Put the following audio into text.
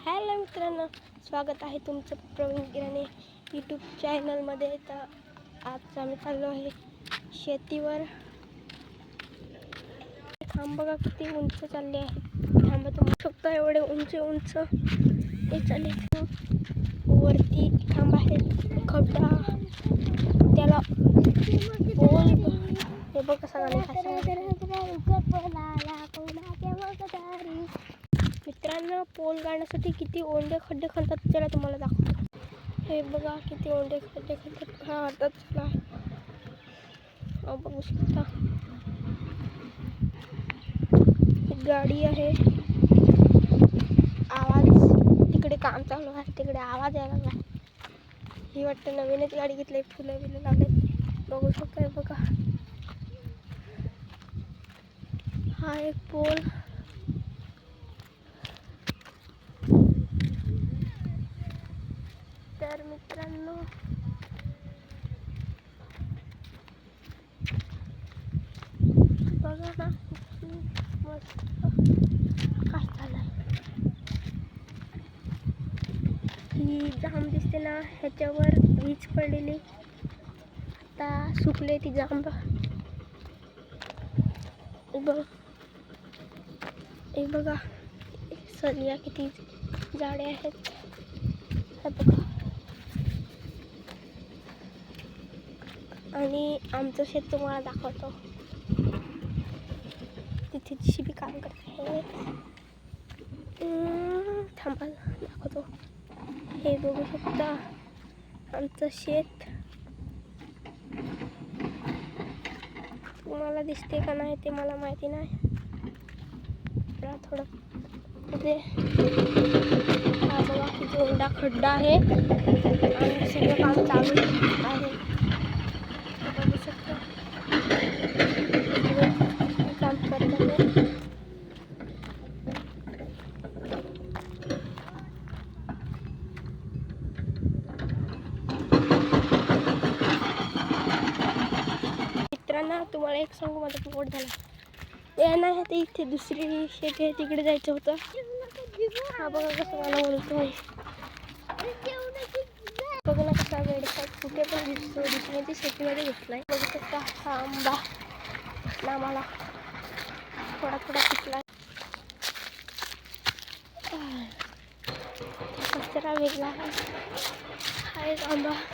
Hello मित्रांनो, स्वागत आहे तुमचं प्रवीण किराणे यूट्यूब चॅनलमध्ये. तर आज आम्ही चाललो आहे शेतीवर. खांब बघा किती उंच चालले आहे. खांब तुम्ही शकता एवढे उंच उंच हे चालले. वरती खांब आहेत, खड्डा, त्याला पोल. हे बघ कसा मित्रांनो, पोल गाण्यासाठी किती ओंडे खड्डे खणतात त्याला तुम्हाला दाखवतो. हे बघा किती ओंडे खड्डे खणतात. हा आता चला बघू शकता. गाडी आहे, आवाज तिकडे काम चालू आहे, तिकडे आवाज यायला लागला. ही वाटतं नवीनच गाडी घेतली, फुलं बिलं लावले बघू शकता. बघा हा एक पोल. तर मित्रांनो, बघा ना मस्त काय झालंय. ही जांब दिसते ना, ह्याच्यावर वीज पडलेली, आता सुकले ती जांब. हे बघा सलिया किती झाडे आहेत. हे बघा, आणि आमचं शेत तुम्हाला दाखवतो. तिथे शिबी काम करते, थांबा दाखवतो. हे बघू शकता आमचं शेत. तुम्हाला दिसते का नाही ते मला माहिती नाही. थोडं म्हणजे हा बघा किती मोठा खड्डा आहे आणि सगळं काम चालू आहे. बघू शकता काम करत आहे. मित्रांनो, तुम्हाला एक सांगू, माझा पोट झाला. ते नाही ते इथे दुसरी शेती आहे, तिकडे जायचं होतं. हा बघा कसं मला बोलतोय. बघा ना कसा वेळेचा कुठे पण दिसतो. दुसऱ्यांची शेतीमध्ये घेतलाय. बघू शकता हा आंबा ना मला थोडा थोडा पिकला. कचरा वेगळा आहे. हा एक आंबा